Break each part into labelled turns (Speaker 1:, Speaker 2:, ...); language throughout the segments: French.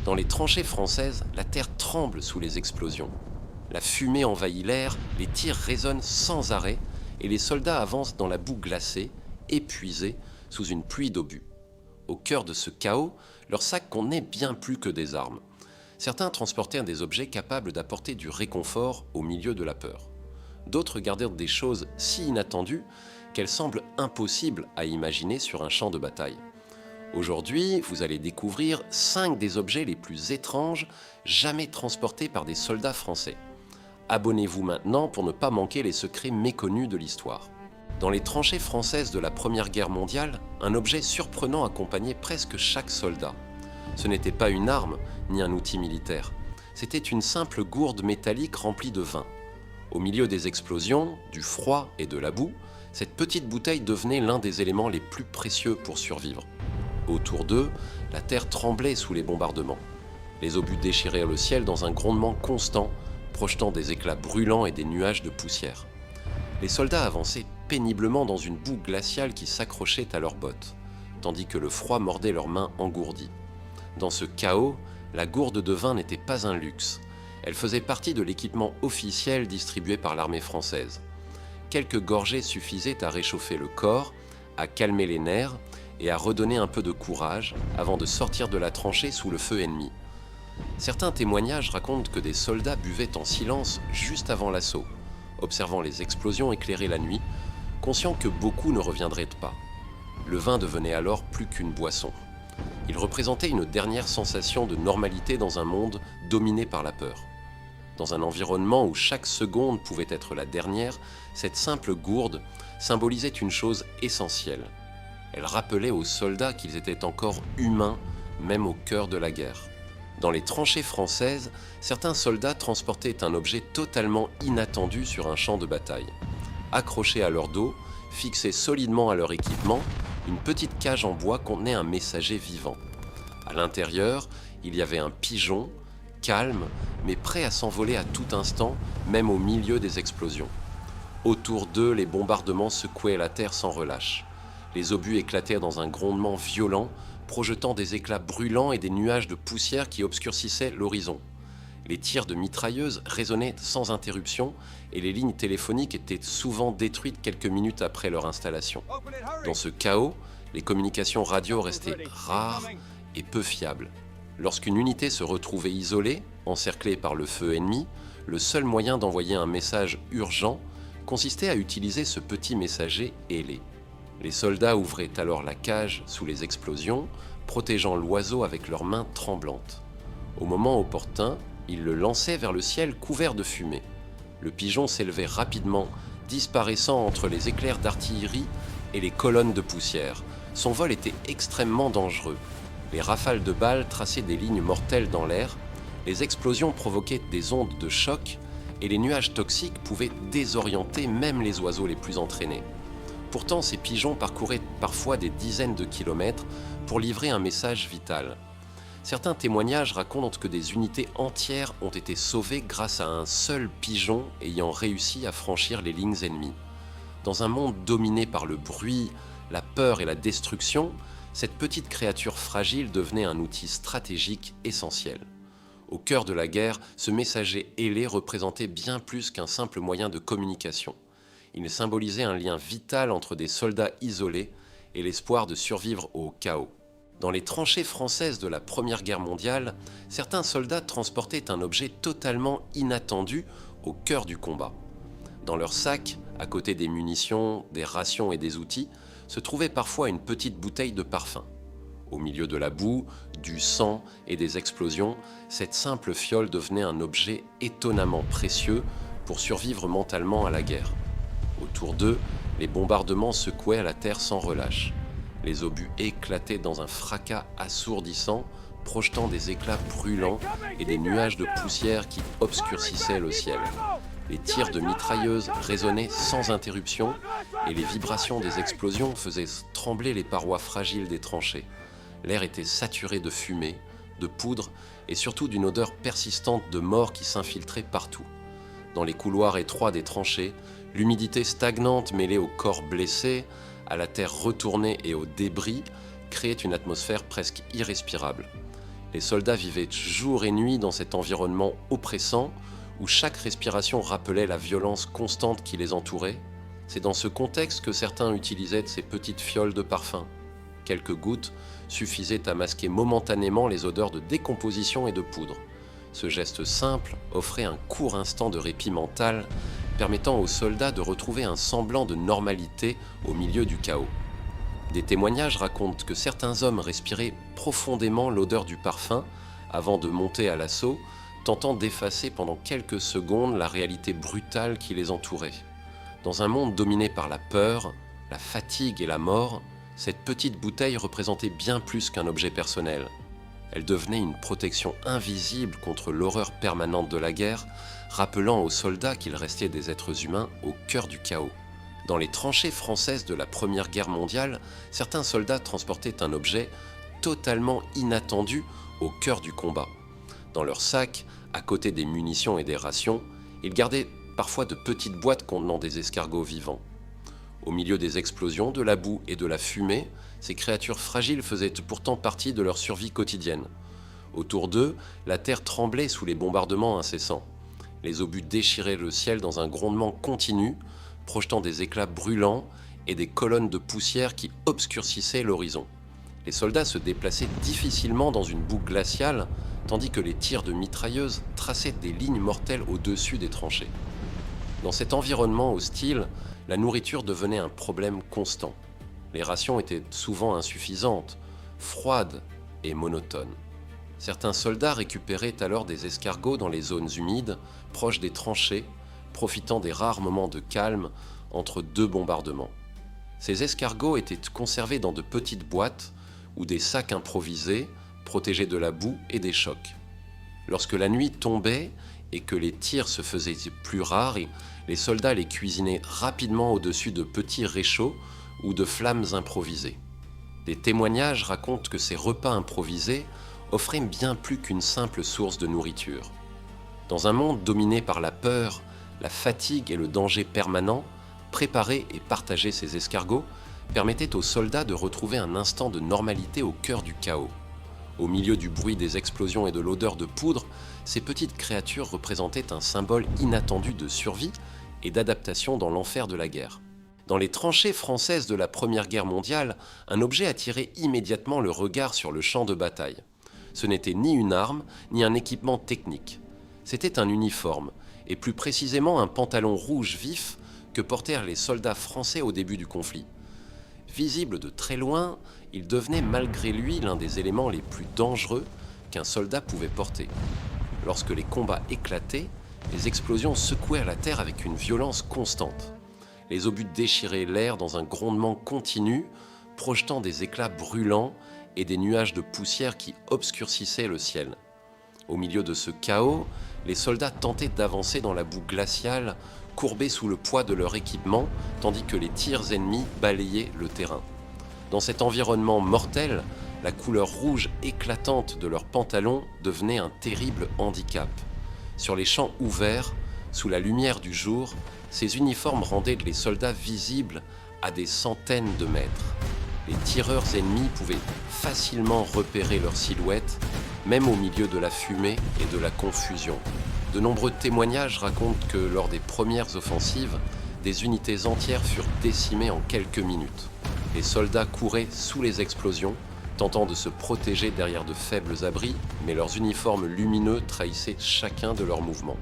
Speaker 1: Dans les tranchées françaises, la terre tremble sous les explosions. La fumée envahit l'air, les tirs résonnent sans arrêt et les soldats avancent dans la boue glacée, épuisés, sous une pluie d'obus. Au cœur de ce chaos, leurs sacs contenaient bien plus que des armes. Certains transportèrent des objets capables d'apporter du réconfort au milieu de la peur. D'autres gardèrent des choses si inattendues qu'elles semblent impossibles à imaginer sur un champ de bataille. Aujourd'hui, vous allez découvrir 5 des objets les plus étranges jamais transportés par des soldats français. Abonnez-vous maintenant pour ne pas manquer les secrets méconnus de l'histoire. Dans les tranchées françaises de la Première Guerre mondiale, un objet surprenant accompagnait presque chaque soldat. Ce n'était pas une arme ni un outil militaire, c'était une simple gourde métallique remplie de vin. Au milieu des explosions, du froid et de la boue, cette petite bouteille devenait l'un des éléments les plus précieux pour survivre. Autour d'eux, la terre tremblait sous les bombardements. Les obus déchirèrent le ciel dans un grondement constant, projetant des éclats brûlants et des nuages de poussière. Les soldats avançaient péniblement dans une boue glaciale qui s'accrochait à leurs bottes, tandis que le froid mordait leurs mains engourdies. Dans ce chaos, la gourde de vin n'était pas un luxe. Elle faisait partie de l'équipement officiel distribué par l'armée française. Quelques gorgées suffisaient à réchauffer le corps, à calmer les nerfs et à redonner un peu de courage avant de sortir de la tranchée sous le feu ennemi. Certains témoignages racontent que des soldats buvaient en silence juste avant l'assaut, observant les explosions éclairer la nuit, conscients que beaucoup ne reviendraient pas. Le vin devenait alors plus qu'une boisson. Il représentait une dernière sensation de normalité dans un monde dominé par la peur. Dans un environnement où chaque seconde pouvait être la dernière, cette simple gourde symbolisait une chose essentielle. Elle rappelait aux soldats qu'ils étaient encore humains, même au cœur de la guerre. Dans les tranchées françaises, certains soldats transportaient un objet totalement inattendu sur un champ de bataille. Accroché à leur dos, fixé solidement à leur équipement, une petite cage en bois contenait un messager vivant. À l'intérieur, il y avait un pigeon, calme, mais prêt à s'envoler à tout instant, même au milieu des explosions. Autour d'eux, les bombardements secouaient la terre sans relâche. Les obus éclatèrent dans un grondement violent, projetant des éclats brûlants et des nuages de poussière qui obscurcissaient l'horizon. Les tirs de mitrailleuses résonnaient sans interruption et les lignes téléphoniques étaient souvent détruites quelques minutes après leur installation. Dans ce chaos, les communications radio restaient rares et peu fiables. Lorsqu'une unité se retrouvait isolée, encerclée par le feu ennemi, le seul moyen d'envoyer un message urgent consistait à utiliser ce petit messager ailé. Les soldats ouvraient alors la cage sous les explosions, protégeant l'oiseau avec leurs mains tremblantes. Au moment opportun, ils le lançaient vers le ciel couvert de fumée. Le pigeon s'élevait rapidement, disparaissant entre les éclairs d'artillerie et les colonnes de poussière. Son vol était extrêmement dangereux. Les rafales de balles traçaient des lignes mortelles dans l'air, les explosions provoquaient des ondes de choc et les nuages toxiques pouvaient désorienter même les oiseaux les plus entraînés. Pourtant, ces pigeons parcouraient parfois des dizaines de kilomètres pour livrer un message vital. Certains témoignages racontent que des unités entières ont été sauvées grâce à un seul pigeon ayant réussi à franchir les lignes ennemies. Dans un monde dominé par le bruit, la peur et la destruction, cette petite créature fragile devenait un outil stratégique essentiel. Au cœur de la guerre, ce messager ailé représentait bien plus qu'un simple moyen de communication. Il symbolisait un lien vital entre des soldats isolés et l'espoir de survivre au chaos. Dans les tranchées françaises de la Première Guerre mondiale, certains soldats transportaient un objet totalement inattendu au cœur du combat. Dans leur sac, à côté des munitions, des rations et des outils, se trouvait parfois une petite bouteille de parfum. Au milieu de la boue, du sang et des explosions, cette simple fiole devenait un objet étonnamment précieux pour survivre mentalement à la guerre. Autour d'eux, les bombardements secouaient la terre sans relâche. Les obus éclataient dans un fracas assourdissant, projetant des éclats brûlants et des nuages de poussière qui obscurcissaient le ciel. Les tirs de mitrailleuses résonnaient sans interruption et les vibrations des explosions faisaient trembler les parois fragiles des tranchées. L'air était saturé de fumée, de poudre et surtout d'une odeur persistante de mort qui s'infiltrait partout. Dans les couloirs étroits des tranchées, l'humidité stagnante mêlée aux corps blessés, à la terre retournée et aux débris créait une atmosphère presque irrespirable. Les soldats vivaient jour et nuit dans cet environnement oppressant, où chaque respiration rappelait la violence constante qui les entourait. C'est dans ce contexte que certains utilisaient ces petites fioles de parfum. Quelques gouttes suffisaient à masquer momentanément les odeurs de décomposition et de poudre. Ce geste simple offrait un court instant de répit mental, permettant aux soldats de retrouver un semblant de normalité au milieu du chaos. Des témoignages racontent que certains hommes respiraient profondément l'odeur du parfum avant de monter à l'assaut, tentant d'effacer pendant quelques secondes la réalité brutale qui les entourait. Dans un monde dominé par la peur, la fatigue et la mort, cette petite bouteille représentait bien plus qu'un objet personnel. Elle devenait une protection invisible contre l'horreur permanente de la guerre, rappelant aux soldats qu'ils restaient des êtres humains au cœur du chaos. Dans les tranchées françaises de la Première Guerre mondiale, certains soldats transportaient un objet totalement inattendu au cœur du combat. Dans leur sac, à côté des munitions et des rations, ils gardaient parfois de petites boîtes contenant des escargots vivants. Au milieu des explosions, de la boue et de la fumée, ces créatures fragiles faisaient pourtant partie de leur survie quotidienne. Autour d'eux, la terre tremblait sous les bombardements incessants. Les obus déchiraient le ciel dans un grondement continu, projetant des éclats brûlants et des colonnes de poussière qui obscurcissaient l'horizon. Les soldats se déplaçaient difficilement dans une boue glaciale, tandis que les tirs de mitrailleuses traçaient des lignes mortelles au-dessus des tranchées. Dans cet environnement hostile, la nourriture devenait un problème constant. Les rations étaient souvent insuffisantes, froides et monotones. Certains soldats récupéraient alors des escargots dans les zones humides, proches des tranchées, profitant des rares moments de calme entre deux bombardements. Ces escargots étaient conservés dans de petites boîtes ou des sacs improvisés, protégés de la boue et des chocs. Lorsque la nuit tombait et que les tirs se faisaient plus rares, les soldats les cuisinaient rapidement au-dessus de petits réchauds ou de flammes improvisées. Des témoignages racontent que ces repas improvisés offraient bien plus qu'une simple source de nourriture. Dans un monde dominé par la peur, la fatigue et le danger permanent, préparer et partager ces escargots permettait aux soldats de retrouver un instant de normalité au cœur du chaos. Au milieu du bruit des explosions et de l'odeur de poudre, ces petites créatures représentaient un symbole inattendu de survie et d'adaptation dans l'enfer de la guerre. Dans les tranchées françaises de la Première Guerre mondiale, un objet attirait immédiatement le regard sur le champ de bataille. Ce n'était ni une arme, ni un équipement technique. C'était un uniforme, et plus précisément un pantalon rouge vif que portèrent les soldats français au début du conflit. Visible de très loin, il devenait malgré lui l'un des éléments les plus dangereux qu'un soldat pouvait porter. Lorsque les combats éclataient, les explosions secouèrent la terre avec une violence constante. Les obus déchiraient l'air dans un grondement continu, projetant des éclats brûlants et des nuages de poussière qui obscurcissaient le ciel. Au milieu de ce chaos, les soldats tentaient d'avancer dans la boue glaciale, courbés sous le poids de leur équipement, tandis que les tirs ennemis balayaient le terrain. Dans cet environnement mortel, la couleur rouge éclatante de leurs pantalons devenait un terrible handicap. Sur les champs ouverts, sous la lumière du jour, ces uniformes rendaient les soldats visibles à des centaines de mètres. Les tireurs ennemis pouvaient facilement repérer leurs silhouettes, même au milieu de la fumée et de la confusion. De nombreux témoignages racontent que lors des premières offensives, des unités entières furent décimées en quelques minutes. Les soldats couraient sous les explosions, tentant de se protéger derrière de faibles abris, mais leurs uniformes lumineux trahissaient chacun de leurs mouvements.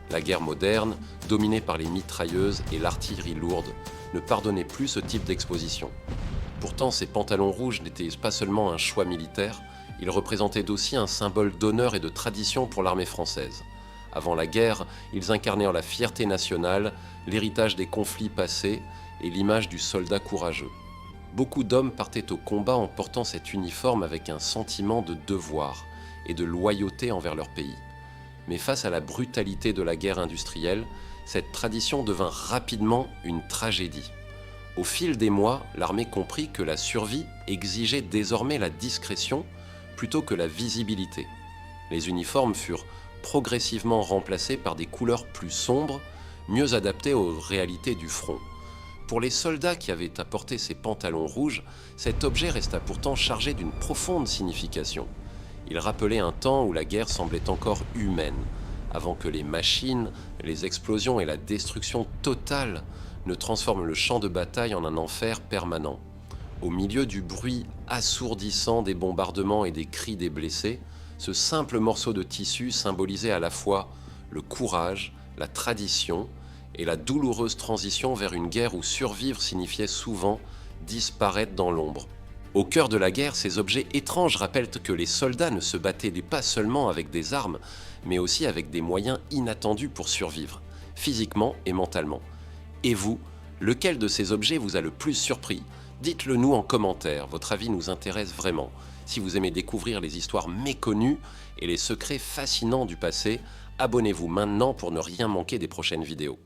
Speaker 1: La guerre moderne, dominée par les mitrailleuses et l'artillerie lourde, ne pardonnait plus ce type d'exposition. Pourtant, ces pantalons rouges n'étaient pas seulement un choix militaire, ils représentaient aussi un symbole d'honneur et de tradition pour l'armée française. Avant la guerre, ils incarnèrent la fierté nationale, l'héritage des conflits passés et l'image du soldat courageux. Beaucoup d'hommes partaient au combat en portant cet uniforme avec un sentiment de devoir et de loyauté envers leur pays. Mais face à la brutalité de la guerre industrielle, cette tradition devint rapidement une tragédie. Au fil des mois, l'armée comprit que la survie exigeait désormais la discrétion plutôt que la visibilité. Les uniformes furent progressivement remplacés par des couleurs plus sombres, mieux adaptées aux réalités du front. Pour les soldats qui avaient apporté ces pantalons rouges, cet objet resta pourtant chargé d'une profonde signification. Il rappelait un temps où la guerre semblait encore humaine, avant que les machines, les explosions et la destruction totale ne transforment le champ de bataille en un enfer permanent. Au milieu du bruit assourdissant des bombardements et des cris des blessés, ce simple morceau de tissu symbolisait à la fois le courage, la tradition et la douloureuse transition vers une guerre où survivre signifiait souvent disparaître dans l'ombre. Au cœur de la guerre, ces objets étranges rappellent que les soldats ne se battaient pas seulement avec des armes, mais aussi avec des moyens inattendus pour survivre, physiquement et mentalement. Et vous, lequel de ces objets vous a le plus surpris ? Dites-le nous en commentaire, votre avis nous intéresse vraiment. Si vous aimez découvrir les histoires méconnues et les secrets fascinants du passé, abonnez-vous maintenant pour ne rien manquer des prochaines vidéos.